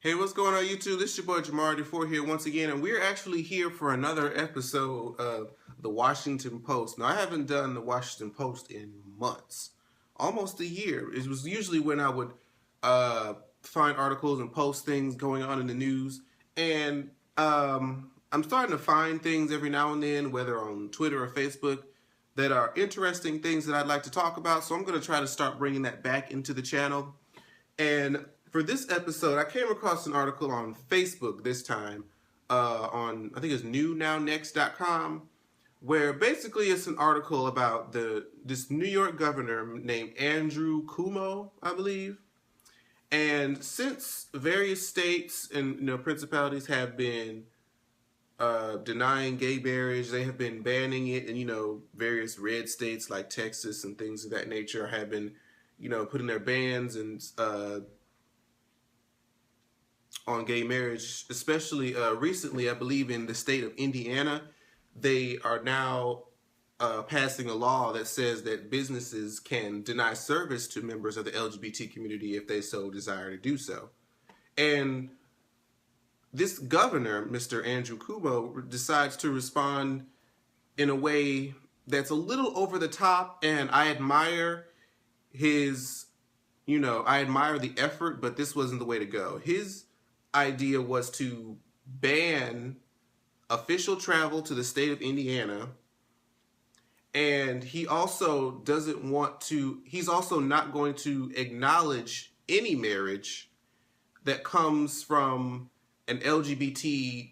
Hey, what's going on YouTube? This is your boy Jamar4 here once again, and we're actually here for another episode of the Washington Post. Now, I haven't done the Washington Post in months, almost a year. It was usually when I would find articles and post things going on in the news, and I'm starting to find things every now and then, whether on Twitter or Facebook, that are interesting things that I'd like to talk about. So I'm going to try to start bringing that back into the channel. And for this episode, I came across an article on Facebook this time, on, I think it's newnownnext.com, where basically it's an article about this New York governor named Andrew Cuomo, I believe. And since various states and principalities have been denying gay marriage, they have been banning it, and various red states like Texas and things of that nature have been putting their bans and on gay marriage, especially recently, I believe in the state of Indiana, they are now passing a law that says that businesses can deny service to members of the LGBT community if they so desire to do so. And this governor, Mr. Andrew Cuomo, decides to respond in a way that's a little over the top, and I admire I admire the effort, but this wasn't the way to go. His idea was to ban official travel to the state of Indiana, and he also he's also not going to acknowledge any marriage that comes from an LGBT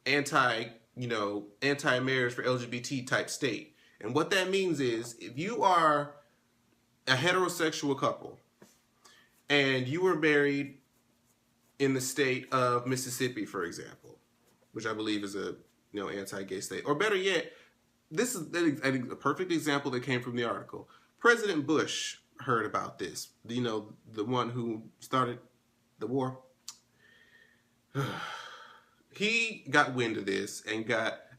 anti-marriage for LGBT type state. And what that means is, if you are a heterosexual couple and you were married in the state of Mississippi, for example, which I believe is a anti-gay state, or better yet, this is I think a perfect example that came from the article. President Bush heard about this, the one who started the war. He got wind of this and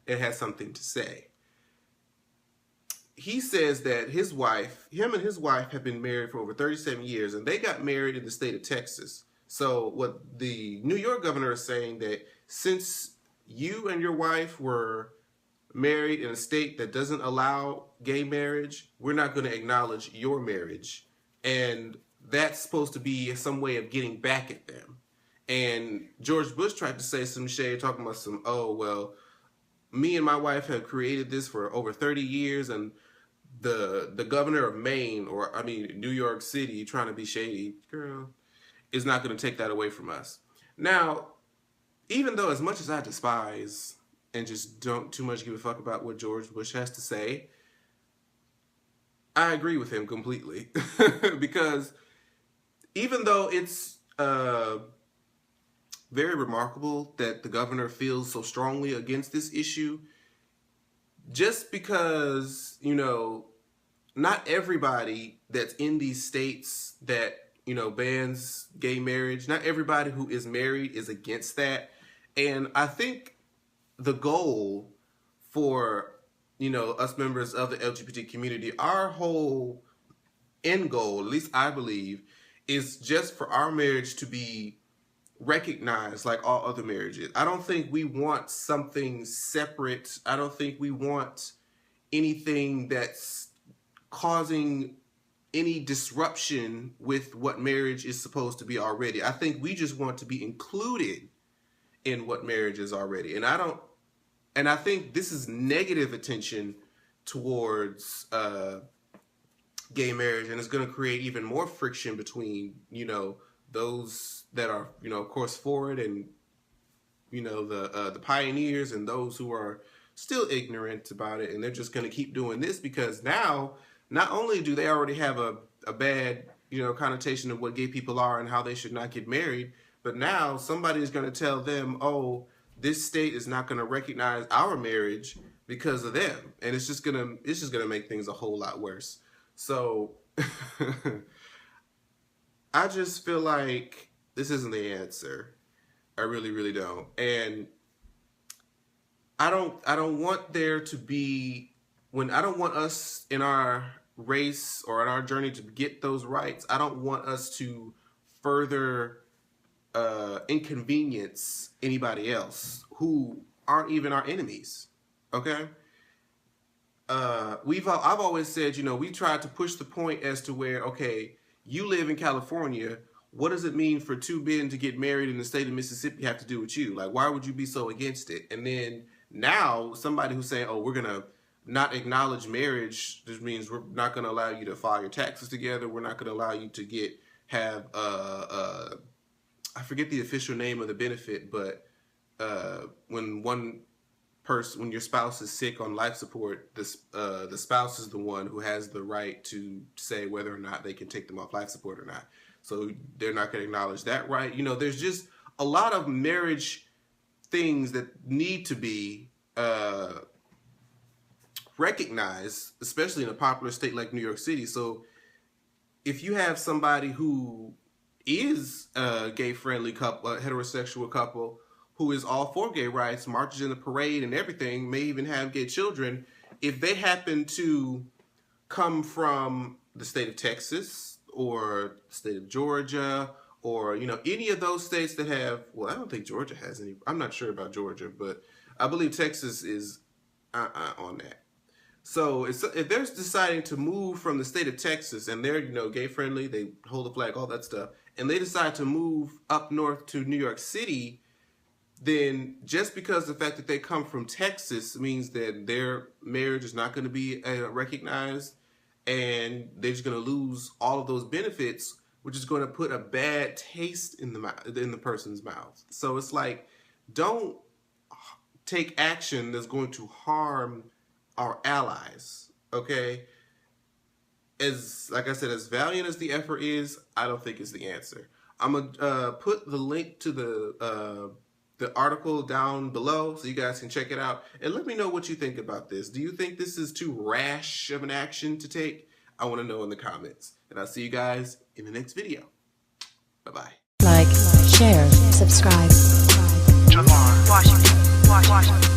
had something to say. He says that him and his wife have been married for over 37 years, and they got married in the state of Texas. So what the New York governor is saying, that since you and your wife were married in a state that doesn't allow gay marriage, we're not going to acknowledge your marriage. And that's supposed to be some way of getting back at them. And George Bush tried to say some shade, talking about me and my wife have created this for over 30 years, and the governor of Maine, New York City, trying to be shady, girl, is not going to take that away from us. Now, even though as much as I despise and just don't too much give a fuck about what George Bush has to say, I agree with him completely. Because even though it's very remarkable that the governor feels so strongly against this issue, just because, not everybody that's in these states that, bans gay marriage, not everybody who is married is against that. And I think the goal for, us members of the LGBT community, our whole end goal, at least I believe, is just for our marriage to be recognized like all other marriages. I don't think we want something separate. I don't think we want anything that's causing any disruption with what marriage is supposed to be already. I think we just want to be included in what marriage is already. And I think this is negative attention towards gay marriage, and it's going to create even more friction between, those that are, of course, for it, and, the pioneers, and those who are still ignorant about it. And they're just going to keep doing this because now, not only do they already have a bad, connotation of what gay people are and how they should not get married, but now somebody is going to tell them, oh, this state is not going to recognize our marriage because of them. And it's just going to make things a whole lot worse. So I just feel like this isn't the answer. I really, really don't. And I don't want there to be, I don't want us in our race or in our journey to get those rights, I don't want us to further inconvenience anybody else who aren't even our enemies. Okay. I've always said, we tried to push the point as to where, okay, you live in California. What does it mean for two men to get married in the state of Mississippi have to do with you? Like, why would you be so against it? And then now somebody who's saying, oh, we're going to not acknowledge marriage, this means we're not going to allow you to file your taxes together. We're not going to allow you to have I forget the official name of the benefit, but when your spouse is sick on life support, the spouse is the one who has the right to say whether or not they can take them off life support or not. So they're not going to acknowledge that right. There's just a lot of marriage things that need to be recognized, especially in a popular state like New York City. So if you have somebody who is a gay-friendly couple, a heterosexual couple, who is all for gay rights, marches in the parade and everything, may even have gay children, if they happen to come from the state of Texas or the state of Georgia or, any of those states that have, well, I don't think Georgia has any, I'm not sure about Georgia, but I believe Texas is on that. So if they're deciding to move from the state of Texas and they're, gay friendly, they hold the flag, all that stuff, and they decide to move up north to New York City, then just because the fact that they come from Texas means that their marriage is not going to be recognized and they're just going to lose all of those benefits, which is going to put a bad taste in the person's mouth. So it's like, don't take action that's going to harm our allies, okay? Like I said, as valiant as the effort is, I don't think it's the answer. I'm gonna put the link to the article down below so you guys can check it out and let me know what you think about this. Do you think this is too rash of an action to take? I want to know in the comments, and I'll see you guys in the next video. Bye-bye. Like, share, subscribe. Washington.